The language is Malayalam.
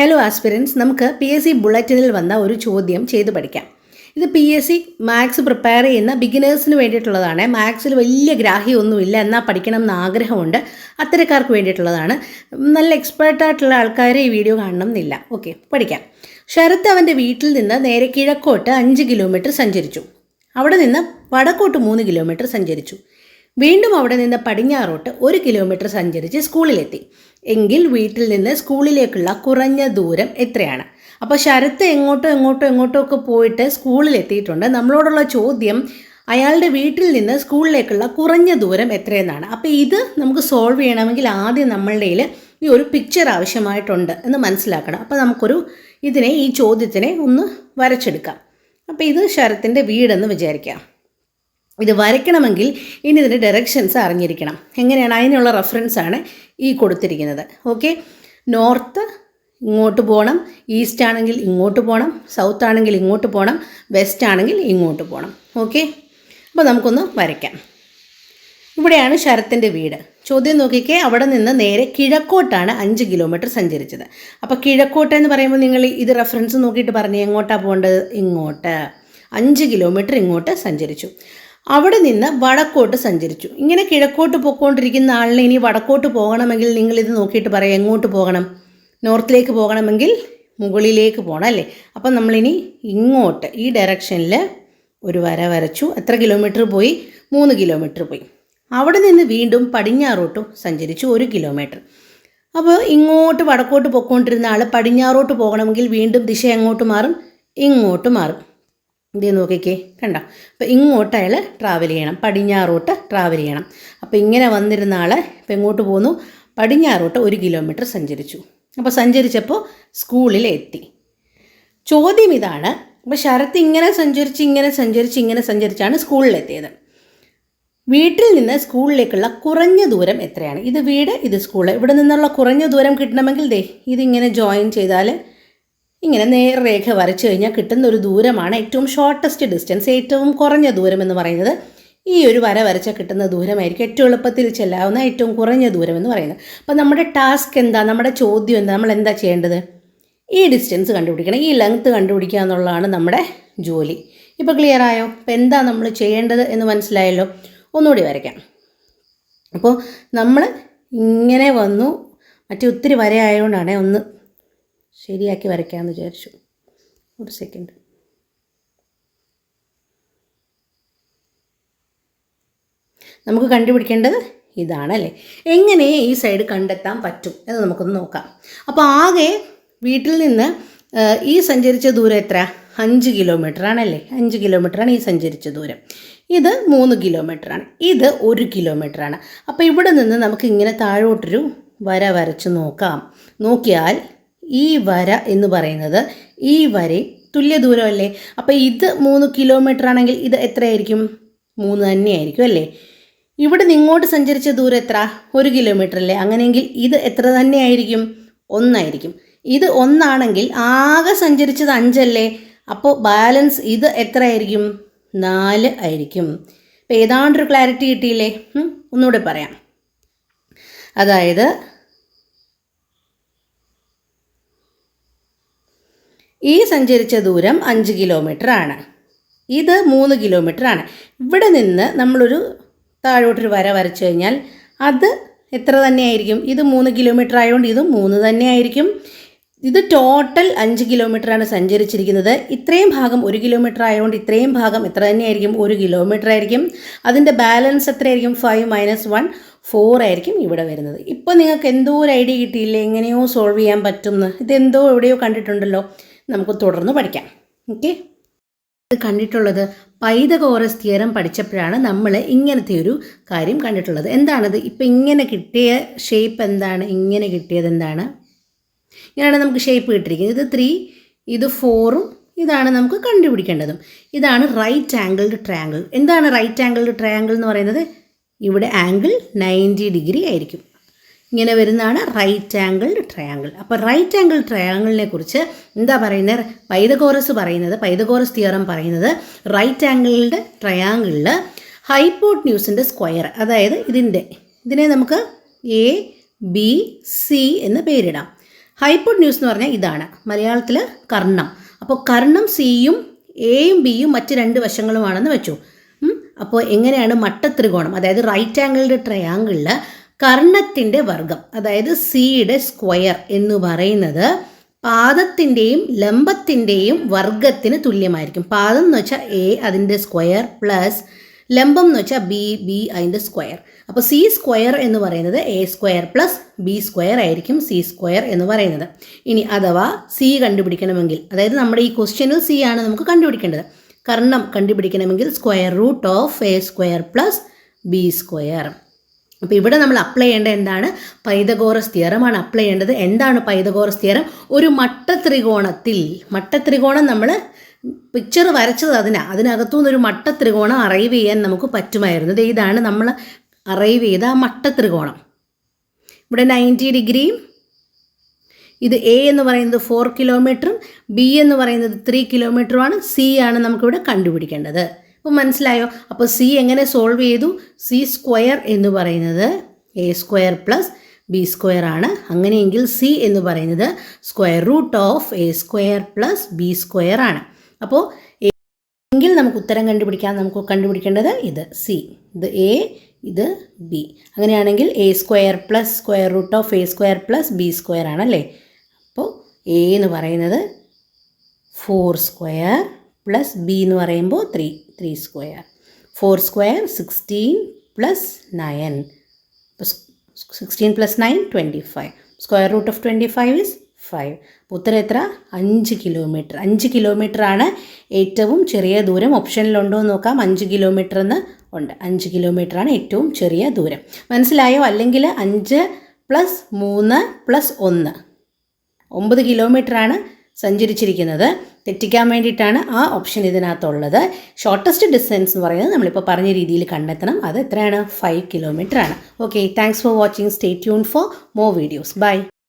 ഹലോ ആസ്പിരൻസ്, നമുക്ക് PSC ബുള്ളറ്റിനിൽ വന്ന ഒരു ചോദ്യം ചെയ്ത് പഠിക്കാം. ഇത് PSC മാത്സ് പ്രിപ്പയർ ചെയ്യുന്ന ബിഗിനേഴ്സിന് വേണ്ടിയിട്ടുള്ളതാണ്. മാത്സിൽ വലിയ ഗ്രാഹ്യമൊന്നുമില്ല, എന്നാൽ പഠിക്കണം എന്ന് ആഗ്രഹമുണ്ട്, അത്തരക്കാർക്ക് വേണ്ടിയിട്ടുള്ളതാണ്. നല്ല എക്സ്പേർട്ടായിട്ടുള്ള ആൾക്കാരെ ഈ വീഡിയോ കാണണം എന്നില്ല. ഓക്കെ, പഠിക്കാം. ശരത്ത് അവൻ്റെ വീട്ടിൽ നിന്ന് നേരെ കിഴക്കോട്ട് 5 കിലോമീറ്റർ സഞ്ചരിച്ചു. അവിടെ നിന്ന് വടക്കോട്ട് 3 കിലോമീറ്റർ സഞ്ചരിച്ചു. വീണ്ടും അവിടെ നിന്ന് പടിഞ്ഞാറോട്ട് 1 കിലോമീറ്റർ സഞ്ചരിച്ച് സ്കൂളിലെത്തി. എങ്കിൽ വീട്ടിൽ നിന്ന് സ്കൂളിലേക്കുള്ള കുറഞ്ഞ ദൂരം എത്രയാണ്? അപ്പോൾ ശരത്ത് എങ്ങോട്ടോ ഒക്കെ പോയിട്ട് സ്കൂളിലെത്തിയിട്ടുണ്ട്. നമ്മളോടുള്ള ചോദ്യം അയാളുടെ വീട്ടിൽ നിന്ന് സ്കൂളിലേക്കുള്ള കുറഞ്ഞ ദൂരം എത്രയെന്നാണ്. അപ്പോൾ ഇത് നമുക്ക് സോൾവ് ചെയ്യണമെങ്കിൽ ആദ്യം നമ്മളുടെ ഈ ഒരു പിക്ചർ ആവശ്യമായിട്ടുണ്ട് എന്ന് മനസ്സിലാക്കണം. അപ്പോൾ ഈ ചോദ്യത്തിനെ ഒന്ന് വരച്ചെടുക്കാം. അപ്പോൾ ഇത് ശരത്തിൻ്റെ വീടെന്ന് വിചാരിക്കാം. ഇത് വരയ്ക്കണമെങ്കിൽ ഇനി ഇതിൻ്റെ ഡയറക്ഷൻസ് അറിഞ്ഞിരിക്കണം. എങ്ങനെയാണ്? അതിനുള്ള റെഫറൻസാണ് ഈ കൊടുത്തിരിക്കുന്നത്. ഓക്കെ, നോർത്ത് ഇങ്ങോട്ട് പോകണം, ഈസ്റ്റ് ആണെങ്കിൽ ഇങ്ങോട്ട് പോകണം, സൗത്ത് ആണെങ്കിൽ ഇങ്ങോട്ട് പോകണം, വെസ്റ്റ് ആണെങ്കിൽ ഇങ്ങോട്ട് പോകണം. ഓക്കെ, അപ്പോൾ നമുക്കൊന്ന് വരയ്ക്കാം. ഇവിടെയാണ് ശരത്തിൻ്റെ വീട്. ചോദ്യം നോക്കിക്കേ, അവിടെ നിന്ന് നേരെ കിഴക്കോട്ടാണ് 5 കിലോമീറ്റർ സഞ്ചരിച്ചത്. അപ്പോൾ കിഴക്കോട്ടെന്ന് പറയുമ്പോൾ നിങ്ങൾ ഇത് റെഫറൻസ് നോക്കിയിട്ട് പറഞ്ഞേ, എങ്ങോട്ടാണ് പോകേണ്ടത്? ഇങ്ങോട്ട്. 5 കിലോമീറ്റർ ഇങ്ങോട്ട് സഞ്ചരിച്ചു. അവിടെ നിന്ന് വടക്കോട്ട് സഞ്ചരിച്ചു. ഇങ്ങനെ കിഴക്കോട്ട് പോയിക്കൊണ്ടിരിക്കുന്ന ആളിനെ ഇനി വടക്കോട്ട് പോകണമെങ്കിൽ നിങ്ങളിത് നോക്കിയിട്ട് പറയാം, എങ്ങോട്ട് പോകണം? നോർത്തിലേക്ക് പോകണമെങ്കിൽ മുകളിലേക്ക് പോകണം അല്ലേ? അപ്പം നമ്മളിനി ഇങ്ങോട്ട് ഈ ഡയറക്ഷനിൽ ഒരു വര വരച്ചു. എത്ര കിലോമീറ്റർ പോയി? 3 കിലോമീറ്റർ പോയി. അവിടെ നിന്ന് വീണ്ടും പടിഞ്ഞാറോട്ട് സഞ്ചരിച്ചു 1 കിലോമീറ്റർ. അപ്പോൾ ഇങ്ങോട്ട് വടക്കോട്ട് പോയിക്കൊണ്ടിരുന്ന ആൾ പടിഞ്ഞാറോട്ട് പോകണമെങ്കിൽ വീണ്ടും ദിശ എങ്ങോട്ട് മാറും? ഇങ്ങോട്ട് മാറും. ഇതേ നോക്കിക്കേ, കണ്ടോ? അപ്പോൾ ഇങ്ങോട്ട് അയാൾ ട്രാവൽ ചെയ്യണം, പടിഞ്ഞാറോട്ട് ട്രാവൽ ചെയ്യണം. അപ്പോൾ ഇങ്ങനെ വന്നിരുന്ന ആൾ ഇപ്പോൾ എങ്ങോട്ട് പോന്നു? പടിഞ്ഞാറോട്ട് 1 കിലോമീറ്റർ സഞ്ചരിച്ചു. അപ്പോൾ സഞ്ചരിച്ചപ്പോൾ സ്കൂളിലെത്തി. ചോദ്യം ഇതാണ്, അപ്പോൾ ശരത്ത് ഇങ്ങനെ സഞ്ചരിച്ചാണ് സ്കൂളിലെത്തിയത്. വീട്ടിൽ നിന്ന് സ്കൂളിലേക്കുള്ള കുറഞ്ഞ ദൂരം എത്രയാണ്? ഇത് വീട്, ഇത് സ്കൂള്. ഇവിടെ നിന്നുള്ള കുറഞ്ഞ ദൂരം കിട്ടണമെങ്കിൽ ഇതിങ്ങനെ ജോയിൻ ചെയ്താൽ ഇങ്ങനെ നേർരേഖ വരച്ചു കഴിഞ്ഞാൽ കിട്ടുന്ന ഒരു ദൂരമാണ് ഏറ്റവും ഷോർട്ടസ്റ്റ് ഡിസ്റ്റൻസ്, ഏറ്റവും കുറഞ്ഞ ദൂരം എന്ന് പറയുന്നത്. ഈ ഒരു വര വരച്ചാൽ കിട്ടുന്ന ദൂരമായിരിക്കും ഏറ്റവും എളുപ്പത്തിൽ ചെല്ലാവുന്ന ഏറ്റവും കുറഞ്ഞ ദൂരം എന്ന് പറയുന്നത്. അപ്പോൾ നമ്മുടെ ടാസ്ക് എന്താ? നമ്മുടെ ചോദ്യം എന്താ? നമ്മൾ എന്താ ചെയ്യേണ്ടത്? ഈ ഡിസ്റ്റൻസ് കണ്ടുപിടിക്കണം, ഈ ലെങ്ത്ത് കണ്ടുപിടിക്കുക എന്നുള്ളതാണ് നമ്മുടെ ജോലി. ഇപ്പോൾ ക്ലിയർ ആയോ? അപ്പോൾ എന്താ നമ്മൾ ചെയ്യേണ്ടത് എന്ന് മനസ്സിലായല്ലോ. ഒന്നുകൂടി വരയ്ക്കാം. അപ്പോൾ നമ്മൾ ഇങ്ങനെ വന്നു, മറ്റേ ഒത്തിരി വര ആയതുകൊണ്ടാണ് ഒന്ന് ശരിയാക്കി വരയ്ക്കാമെന്ന് വിചാരിച്ചു. ഒരു സെക്കൻഡ്. നമുക്ക് കണ്ടുപിടിക്കേണ്ടത് ഇതാണല്ലേ. എങ്ങനെ ഈ സൈഡ് കണ്ടെത്താൻ പറ്റും എന്ന് നമുക്കൊന്ന് നോക്കാം. അപ്പോൾ ആകെ വീട്ടിൽ നിന്ന് ഈ സഞ്ചരിച്ച ദൂരം എത്ര? 5 കിലോമീറ്റർ ആണല്ലേ. 5 കിലോമീറ്ററാണ് ഈ സഞ്ചരിച്ച ദൂരം. ഇത് 3 കിലോമീറ്ററാണ്, ഇത് 1 കിലോമീറ്ററാണ്. അപ്പോൾ ഇവിടെ നിന്ന് നമുക്ക് ഇങ്ങനെ താഴോട്ടൊരു വര വരച്ച് നോക്കാം. നോക്കിയാൽ ഈ വര എന്ന് പറയുന്നത് ഈ വരെ തുല്യ ദൂരമല്ലേ. അപ്പോൾ ഇത് 3 കിലോമീറ്റർ ആണെങ്കിൽ ഇത് എത്രയായിരിക്കും? 3 തന്നെയായിരിക്കും അല്ലേ. ഇവിടെ നിങ്ങോട്ട് സഞ്ചരിച്ച ദൂരം എത്ര? 1 കിലോമീറ്റർ അല്ലേ. അങ്ങനെയെങ്കിൽ ഇത് എത്ര തന്നെയായിരിക്കും? 1 ആയിരിക്കും. ഇത് 1 ആണെങ്കിൽ ആകെ സഞ്ചരിച്ചത് 5 അല്ലേ. അപ്പോൾ ബാലൻസ് ഇത് എത്ര ആയിരിക്കും? 4 ആയിരിക്കും. അപ്പോൾ ഏതാണ്ടൊരു ക്ലാരിറ്റി കിട്ടിയില്ലേ? ഒന്നുകൂടെ പറയാം. അതായത് ഈ സഞ്ചരിച്ച ദൂരം 5 കിലോമീറ്റർ ആണ്, ഇത് 3 കിലോമീറ്റർ ആണ്. ഇവിടെ നിന്ന് നമ്മളൊരു താഴോട്ടൊരു വര വരച്ചു കഴിഞ്ഞാൽ അത് എത്ര തന്നെയായിരിക്കും? ഇത് 3 കിലോമീറ്റർ ആയതുകൊണ്ട് ഇതും 3 തന്നെയായിരിക്കും. ഇത് ടോട്ടൽ 5 കിലോമീറ്ററാണ് സഞ്ചരിച്ചിരിക്കുന്നത്. ഇത്രയും ഭാഗം 1 കിലോമീറ്റർ ആയതുകൊണ്ട് ഇത്രയും ഭാഗം എത്ര തന്നെയായിരിക്കും? 1 കിലോമീറ്റർ ആയിരിക്കും. അതിൻ്റെ ബാലൻസ് എത്രയായിരിക്കും? 5 - 1 4 ആയിരിക്കും ഇവിടെ വരുന്നത്. ഇപ്പോൾ നിങ്ങൾക്ക് എന്തോ ഒരു ഐഡിയ കിട്ടിയില്ലേ എങ്ങനെയോ സോൾവ് ചെയ്യാൻ പറ്റുമെന്ന്? ഇതെന്തോ എവിടെയോ കണ്ടിട്ടുണ്ടല്ലോ. നമുക്ക് തുടർന്ന് പഠിക്കാം. ഓക്കെ, ഇത് കണ്ടിട്ടുള്ളത് പൈതഗോറസ് തിയറം പഠിച്ചപ്പോഴാണ് നമ്മൾ ഇങ്ങനത്തെ ഒരു കാര്യം കണ്ടിട്ടുള്ളത്. എന്താണത്? ഇപ്പം ഇങ്ങനെ കിട്ടിയ ഷേപ്പ് എന്താണ്? ഇങ്ങനെ കിട്ടിയത് എന്താണ്? ഇങ്ങനെയാണ് നമുക്ക് ഷേപ്പ് കിട്ടിയിരിക്കുന്നത്. ഇത് 3, ഇത് 4ഉം ഇതാണ് നമുക്ക് കണ്ടുപിടിക്കേണ്ടതും. ഇതാണ് റൈറ്റ് ആംഗിൾഡ് ട്രയാങ്കിൾ. എന്താണ് റൈറ്റ് ആംഗിൾഡ് ട്രയാങ്കിൾ എന്ന് പറയുന്നത്? ഇവിടെ ആംഗിൾ 90 ഡിഗ്രി ആയിരിക്കും. ഇങ്ങനെ വരുന്നതാണ് റൈറ്റ് ആംഗിൾഡ് ട്രയാങ്കിൾ. അപ്പോൾ റൈറ്റ് ആംഗിൾ ട്രയാങ്കിളിനെ കുറിച്ച് എന്താ പറയുന്നത്? പൈതഗോറസ് തിയറം പറയുന്നത് റൈറ്റ് ആംഗിൾഡ് ട്രയാങ്കിളിൽ ഹൈപ്പോട്ന്യൂസിൻ്റെ സ്ക്വയർ, അതായത് ഇതിനെ നമുക്ക് A B C എന്ന് പേരിടാം. ഹൈപ്പോട്ന്യൂസ് എന്ന് പറഞ്ഞാൽ ഇതാണ്, മലയാളത്തിൽ കർണം. അപ്പോൾ കർണം സിയും എയും ബിയും മറ്റ് 2 വശങ്ങളുമാണെന്ന് വെച്ചു. അപ്പോൾ എങ്ങനെയാണ് മട്ടത്രികോണം, അതായത് റൈറ്റ് ആംഗിൾഡ് ട്രയാങ്കിളിൽ കർണത്തിൻ്റെ വർഗം, അതായത് സിയുടെ സ്ക്വയർ എന്ന് പറയുന്നത് പാദത്തിൻ്റെയും ലംബത്തിൻ്റെയും വർഗത്തിന് തുല്യമായിരിക്കും. പാദം എന്ന് വെച്ചാൽ എ അതിൻ്റെ സ്ക്വയർ പ്ലസ് ലംബം എന്ന് വെച്ചാൽ ബി അതിൻ്റെ സ്ക്വയർ. അപ്പോൾ സി സ്ക്വയർ എന്ന് പറയുന്നത് A square plus B square ആയിരിക്കും സി സ്ക്വയർ എന്ന് പറയുന്നത്. ഇനി അഥവാ സി കണ്ടുപിടിക്കണമെങ്കിൽ, അതായത് നമ്മുടെ ഈ ക്വസ്റ്റ്യനിൽ സി ആണ് നമുക്ക് കണ്ടുപിടിക്കേണ്ടത്. കർണം കണ്ടുപിടിക്കണമെങ്കിൽ square root of A square plus B square. അപ്പോൾ ഇവിടെ നമ്മൾ അപ്ലൈ ചെയ്യേണ്ടത് എന്താണ്? പൈതഗോറസ് തിയറമാണ് അപ്ലൈ ചെയ്യേണ്ടത്. എന്താണ് പൈതഗോറസ് തിയറം? ഒരു മട്ടത്രികോണം നമ്മൾ പിക്ചർ വരച്ചത് അതിനകത്തുനിന്ന് ഒരു മട്ടത്രികോണം അറൈവ് ചെയ്യാൻ നമുക്ക് പറ്റുമായിരുന്നു. ഇതാണ് നമ്മൾ അറൈവ് ചെയ്ത ആ മട്ടത്രികോണം. ഇവിടെ 90 ഡിഗ്രിയും ഇത് എ എന്ന് പറയുന്നത് 4 കിലോമീറ്ററും ബി എന്ന് പറയുന്നത് 3 കിലോമീറ്ററുമാണ്. സി ആണ് നമുക്കിവിടെ കണ്ടുപിടിക്കേണ്ടത്. അപ്പോൾ മനസ്സിലായോ? അപ്പോൾ സി എങ്ങനെ സോൾവ് ചെയ്തു? സി സ്ക്വയർ എന്ന് പറയുന്നത് A square plus B square ആണ്. അങ്ങനെയെങ്കിൽ സി എന്ന് പറയുന്നത് square root of A square plus B square ആണ്. അപ്പോൾ എങ്കിൽ നമുക്ക് ഉത്തരം കണ്ടുപിടിക്കാൻ നമുക്ക് കണ്ടുപിടിക്കേണ്ടത് ഇത് സി, ഇത് എ, ഇത് ബി. അങ്ങനെയാണെങ്കിൽ A square plus square root of A square plus B square ആണല്ലേ. അപ്പോൾ എ എന്ന് പറയുന്നത് 4 സ്ക്വയർ പ്ലസ് ബി എന്ന് പറയുമ്പോൾ 3 സ്ക്വയർ. 4 square 16 plus 9. അപ്പോൾ 16 plus 9 25. Square root of 25 is 5. ഉത്തരം എത്ര? 5 കിലോമീറ്റർ. 5 കിലോമീറ്ററാണ് ഏറ്റവും ചെറിയ ദൂരം. ഓപ്ഷനിലുണ്ടോ എന്ന് നോക്കാം. 5 കിലോമീറ്റർ എന്ന് ഉണ്ട്. 5 കിലോമീറ്ററാണ് ഏറ്റവും ചെറിയ ദൂരം. മനസ്സിലായോ? അല്ലെങ്കിൽ 5 പ്ലസ് 3 പ്ലസ് 1 9 കിലോമീറ്ററാണ് സഞ്ചരിച്ചിരിക്കുന്നത്. തെറ്റിക്കാൻ വേണ്ടിയിട്ടാണ് ആ ഓപ്ഷൻ ഇതിനകത്തുള്ളത്. ഷോർട്ടസ്റ്റ് ഡിസ്റ്റൻസ് എന്ന് പറയുന്നത് നമ്മളിപ്പോൾ പറഞ്ഞ രീതിയിൽ കണ്ടെത്തണം. അത് എത്രയാണ്? 5 കിലോമീറ്റർ ആണ്. Okay, thanks for watching. Stay tune for more videos. By.